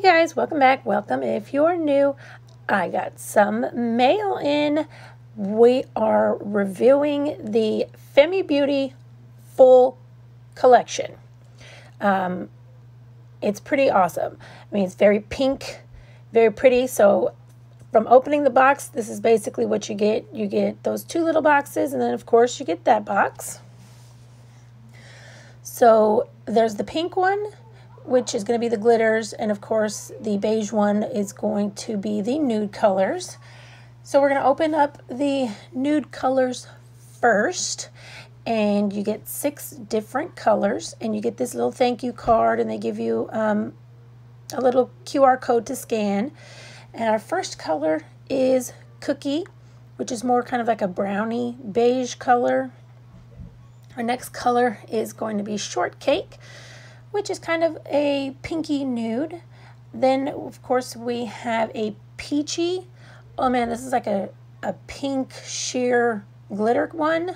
guys, welcome back. Welcome if you're new. I got some mail in. We are reviewing the Femi Beauty full collection. It's pretty awesome. I mean, it's very pink, very pretty. So from opening the box, this is basically what you get. You get those two little boxes, and then of course you get that box. So there's the pink one, which is going to be the glitters, and of course the beige one is going to be the nude colors. So we're going to open up the nude colors first, and you get 6 different colors, and you get this little thank you card, and they give you a little QR code to scan. And our first color is Cookie, which is more kind of like a brownie beige color. Our next color is going to be Shortcake, which is kind of a pinky nude. Then, of course, we have a Peachy. Oh man, this is like a pink sheer glitter one.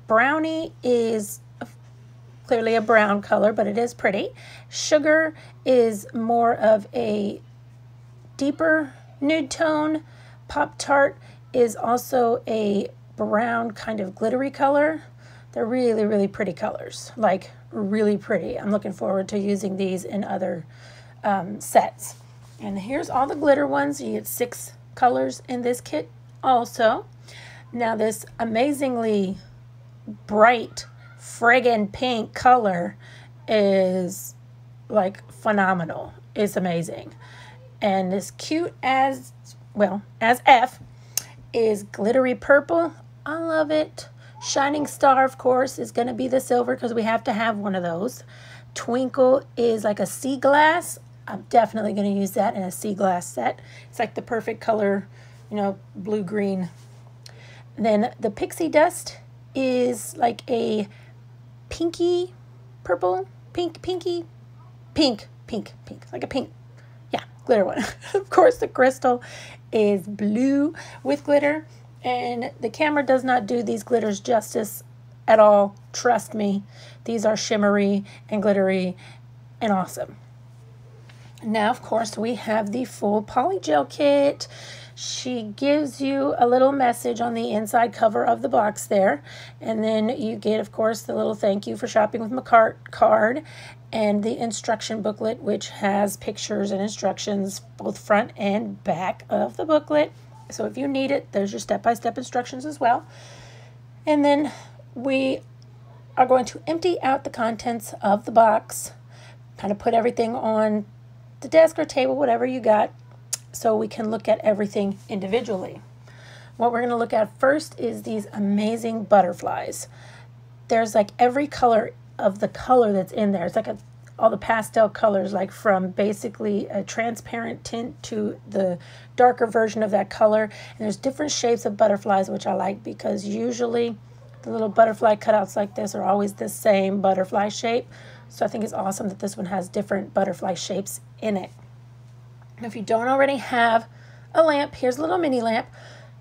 Brownie is clearly a brown color, but it is pretty. Sugar is more of a deeper nude tone. Pop-Tart is also a brown kind of glittery color. They're really, really pretty colors, like really pretty. I'm looking forward to using these in other sets. And here's all the glitter ones. You get 6 colors in this kit also. Now this amazingly bright friggin' pink color is like phenomenal. It's amazing. And as cute as, well, as F is Glittery Purple. I love it. Shining Star, of course, is going to be the silver because we have to have one of those. Twinkle is like a sea glass. I'm definitely going to use that in a sea glass set. It's like the perfect color, you know, blue-green. Then the Pixie Dust is like a pinky purple, pink, like a pink, yeah, glitter one. Of course, the Crystal is blue with glitter. And the camera does not do these glitters justice at all. Trust me. These are shimmery and glittery and awesome. Now, of course, we have the full polygel kit. She gives you a little message on the inside cover of the box there. And then you get, of course, the little thank you for shopping with Makartt card and the instruction booklet, which has pictures and instructions both front and back of the booklet. So if you need it, there's your step-by-step instructions as well. And then we are going to empty out the contents of the box, kind of put everything on the desk or table, whatever you got, so we can look at everything individually. What we're going to look at first is these amazing butterflies. There's like every color of the color that's in there. It's like all the pastel colors, like from basically a transparent tint to the darker version of that color. And there's different shapes of butterflies, which I like because usually the little butterfly cutouts like this are always the same butterfly shape. So I think it's awesome that this one has different butterfly shapes in it. And if you don't already have a lamp, here's a little mini lamp.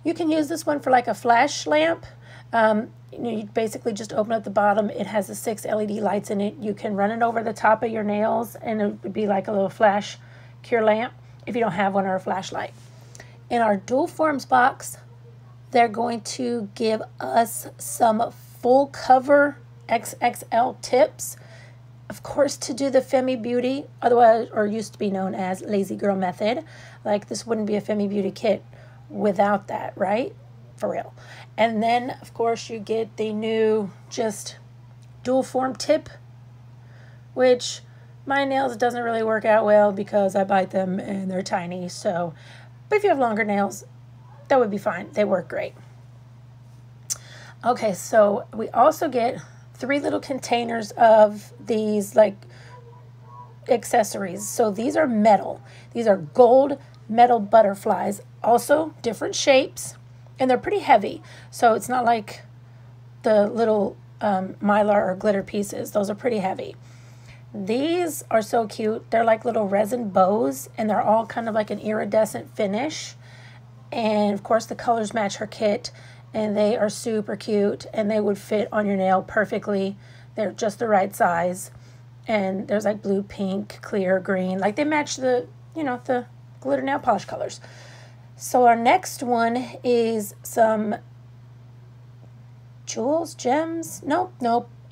You can use this one for like a flash lamp. You basically just open up the bottom. It has the 6 LED lights in it. You can run it over the top of your nails, and it would be like a little flash cure lamp if you don't have one or a flashlight. In our Dual Forms box, they're going to give us some full cover XXL tips. Of course, to do the Femi Beauty, otherwise, or used to be known as Lazy Girl Method. Like, this wouldn't be a Femi Beauty kit without that, right? For real. And then, of course, you get the new just dual form tip, which my nails doesn't really work out well because I bite them and they're tiny. So, but if you have longer nails, that would be fine. They work great. Okay, so we also get 3 little containers of these like accessories. So these are metal. These are gold metal butterflies, also different shapes. And they're pretty heavy, so it's not like the little mylar or glitter pieces. Those are pretty heavy. These are so cute. They're like little resin bows, and they're all kind of like an iridescent finish. And, of course, the colors match her kit, and they are super cute, and they would fit on your nail perfectly. They're just the right size. And there's like blue, pink, clear, green. Like they match the, you know, the glitter nail polish colors. So our next one is some jewels, gems. Nope.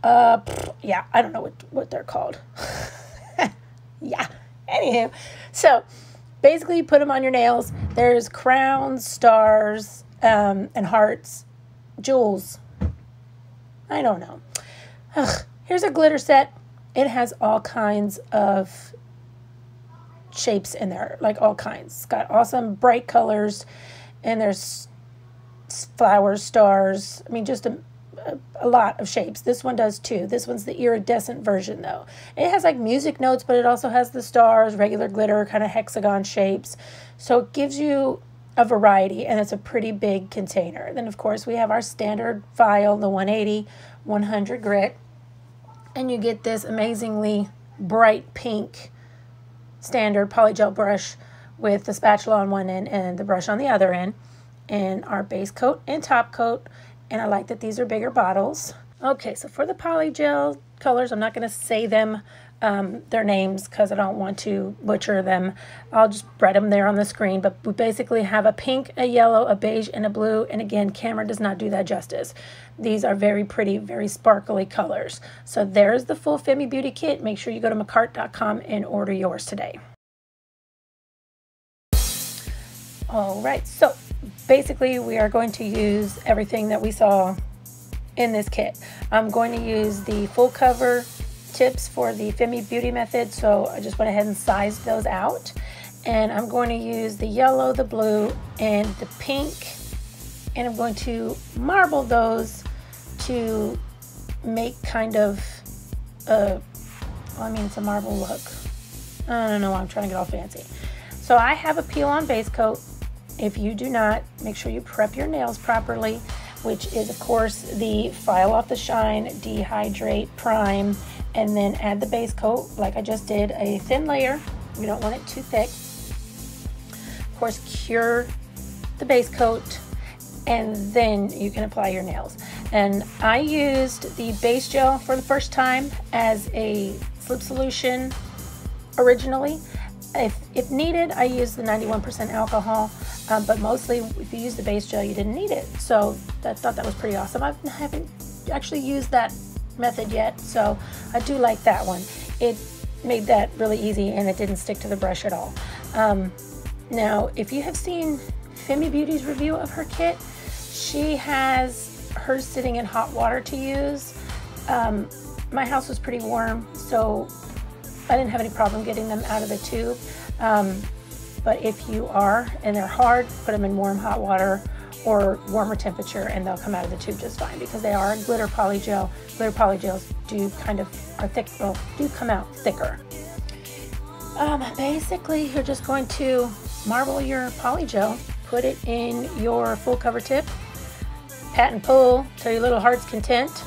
Yeah, I don't know what they're called. Yeah. Anywho, so basically you put them on your nails. There's crowns, stars, and hearts, jewels. I don't know. Ugh. Here's a glitter set. It has all kinds of shapes in there, like all kinds. It's got awesome bright colors, and there's flowers, stars. I mean, just a lot of shapes. This one does too. This one's the iridescent version though. It has like music notes, but it also has the stars, regular glitter, kind of hexagon shapes. So it gives you a variety, and it's a pretty big container. Then of course we have our standard vial, the 180, 100 grit, and you get this amazingly bright pink standard polygel brush with the spatula on one end and the brush on the other end, and our base coat and top coat. And I like that these are bigger bottles. Okay, so for the polygel colors, I'm not going to say them, their names, because I don't want to butcher them. I'll just write them there on the screen. But we basically have a pink, a yellow, a beige, and a blue. And again, camera does not do that justice. These are very pretty, very sparkly colors. So there's the full Femi Beauty kit. Make sure you go to Makartt.com and order yours today. All right, so basically we are going to use everything that we saw in this kit. I'm going to use the full cover tips for the Femi Beauty method, so I just went ahead and sized those out. And I'm going to use the yellow, the blue, and the pink, and I'm going to marble those to make kind of a, well, I mean, it's a marble look. I don't know why I'm trying to get all fancy. So I have a peel-on base coat. If you do not, make sure you prep your nails properly, which is, of course, the file off the shine, dehydrate, prime, and then add the base coat like I just did, a thin layer. You don't want it too thick. Of course, cure the base coat, and then you can apply your nails. And I used the base gel for the first time as a slip solution originally. If needed, I use the 91% alcohol, but mostly if you use the base gel, you didn't need it. So I thought that was pretty awesome. I haven't actually used that method yet, so I do like that one. It made that really easy, and it didn't stick to the brush at all. Now, if you have seen Femi Beauty's review of her kit, she has hers sitting in hot water to use. My house was pretty warm, so I didn't have any problem getting them out of the tube. But if you are, and they're hard, put them in warm hot water or warmer temperature, and they'll come out of the tube just fine, because they are a glitter polygel. Glitter polygels do kind of are thick, well, do come out thicker. Basically, you're just going to marble your polygel, put it in your full cover tip, pat and pull till your little heart's content.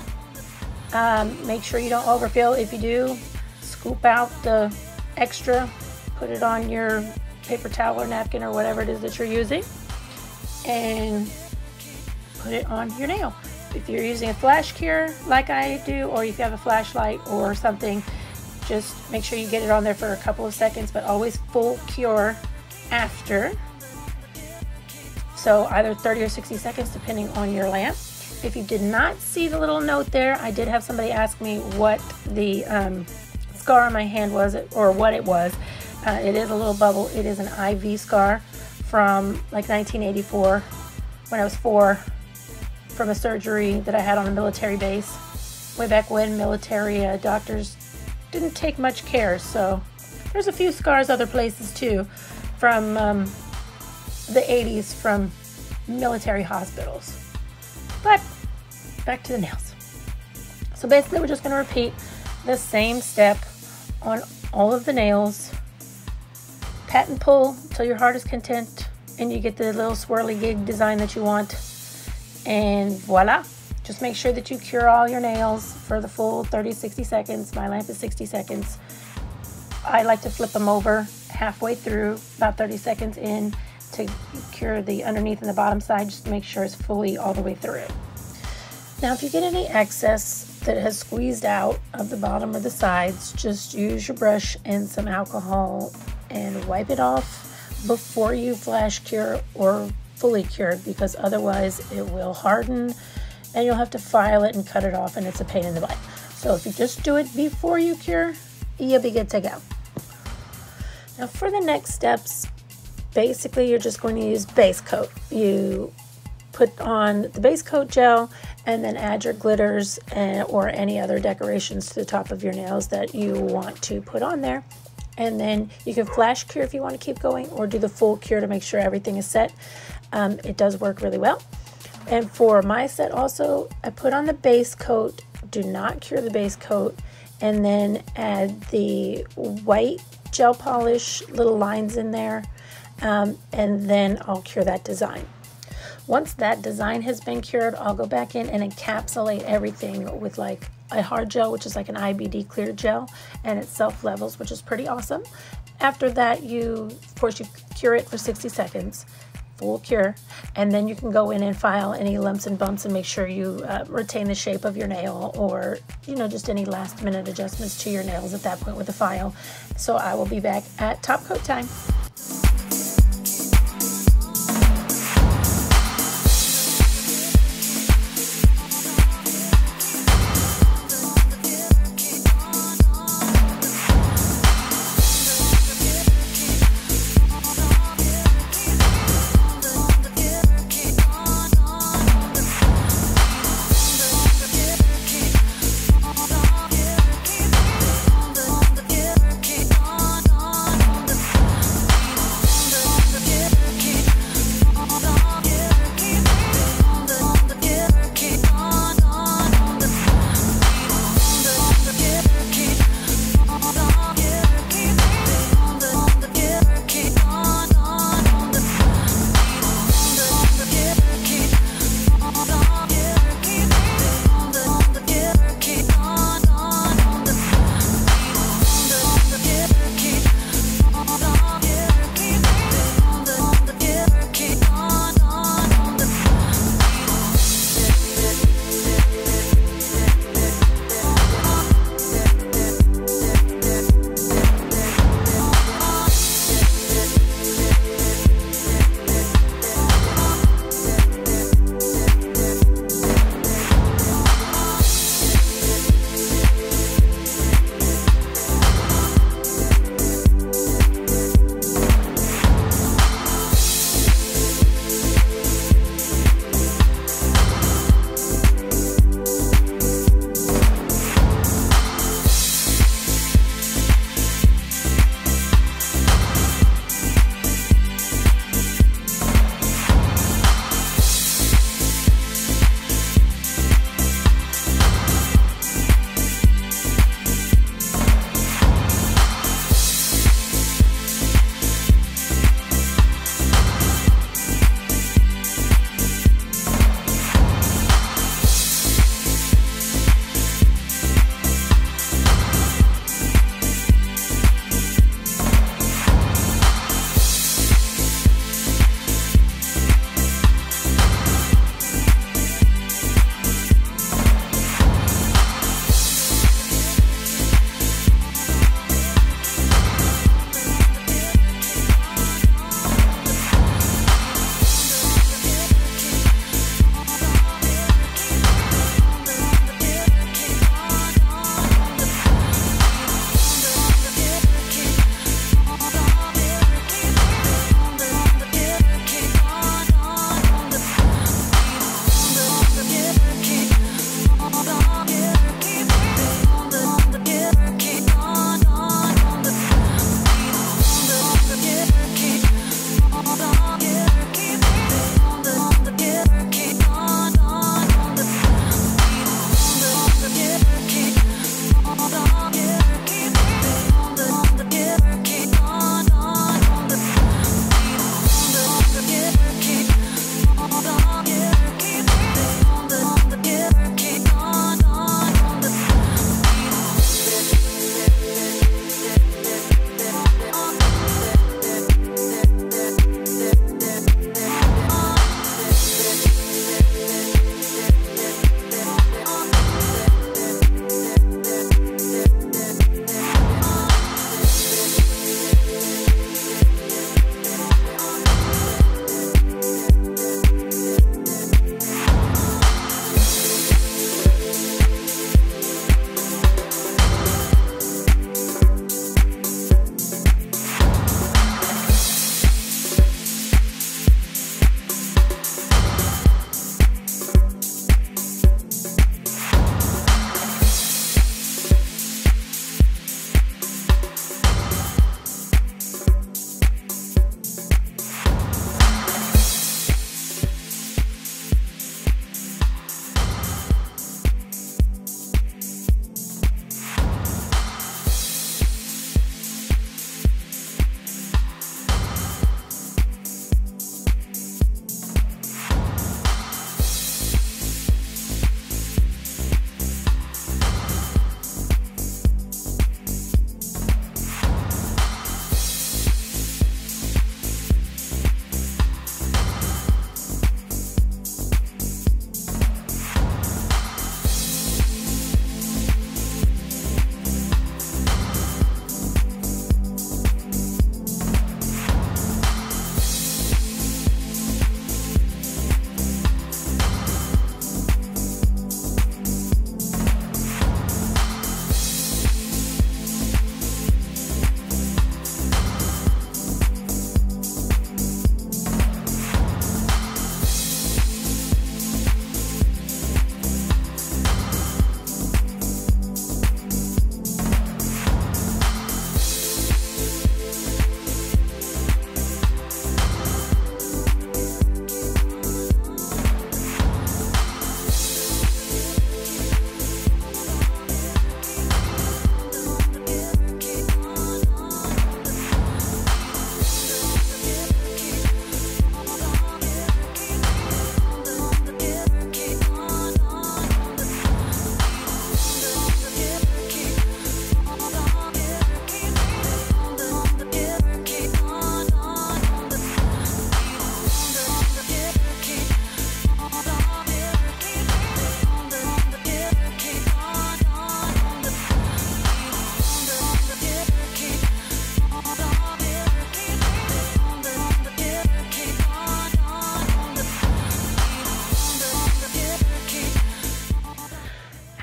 Make sure you don't overfill. If you do, scoop out the extra, put it on your paper towel or napkin or whatever it is that you're using, and put it on your nail. If you're using a flash cure like I do, or if you have a flashlight or something, just make sure you get it on there for a couple of seconds, but always full cure after. So either 30 or 60 seconds depending on your lamp. If you did not see the little note there, I did have somebody ask me what the scar on my hand was, or what it was. It is a little bubble. It is an IV scar from like 1984 when I was 4, from a surgery that I had on a military base way back when. Military doctors didn't take much care, so there's a few scars other places too from the 80s from military hospitals. But back to the nails. So basically we're just going to repeat the same step on all of the nails. Pat and pull till your heart is content and you get the little swirly gig design that you want, and voila. Just make sure that you cure all your nails for the full 30-60 seconds. My lamp is 60 seconds. I like to flip them over halfway through, about 30 seconds in, to cure the underneath and the bottom side, just to make sure it's fully all the way through. Now if you get any excess that has squeezed out of the bottom or the sides, just use your brush and some alcohol and wipe it off before you flash cure or fully cured, because otherwise it will harden and you'll have to file it and cut it off, and it's a pain in the butt. So if you just do it before you cure, you'll be good to go. Now for the next steps, basically you're just going to use base coat. You put on the base coat gel and then add your glitters or any other decorations to the top of your nails that you want to put on there. And then you can flash cure if you want to keep going, or do the full cure to make sure everything is set. It does work really well. And for my set also, I put on the base coat, do not cure the base coat, and then add the white gel polish, little lines in there, and then I'll cure that design. Once that design has been cured, I'll go back in and encapsulate everything with like a hard gel, which is like an IBD clear gel, and it self-levels, which is pretty awesome. After that, of course, you cure it for 60 seconds, full cure, and then you can go in and file any lumps and bumps and make sure you retain the shape of your nail, or just any last minute adjustments to your nails at that point with the file. So I will be back at top coat time.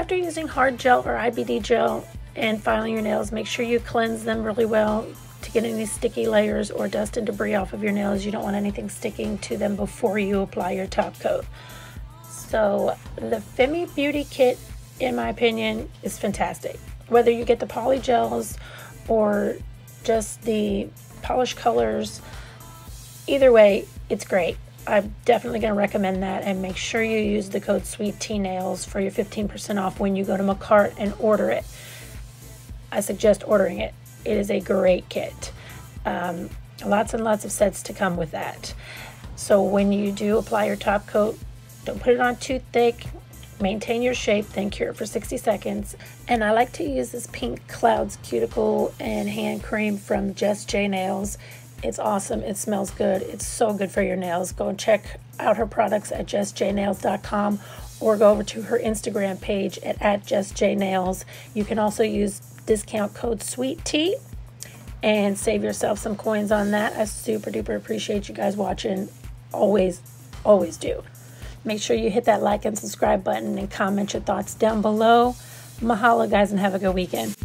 after using hard gel or IBD gel and filing your nails, make sure you cleanse them really well to get any sticky layers or dust and debris off of your nails. You don't want anything sticking to them before you apply your top coat. So the Femi Beauty Kit, in my opinion, is fantastic. Whether you get the polygels or just the polish colors, either way, it's great. I'm definitely going to recommend that, and make sure you use the code Sweet Tea Nails for your 15% off when you go to Makartt and order it. I suggest ordering it. It is a great kit. Lots and lots of sets to come with that. So when you do apply your top coat, don't put it on too thick. Maintain your shape, then cure it for 60 seconds. And I like to use this Pink Clouds Cuticle and Hand Cream from Just J Nails. It's awesome. It smells good. It's so good for your nails. Go and check out her products at justjnails.com or go over to her Instagram page at @justjnails. You can also use discount code Sweet Tea and save yourself some coins on that. I super duper appreciate you guys watching. Always do. Make sure you hit that like and subscribe button and comment your thoughts down below. Mahalo, guys, and have a good weekend.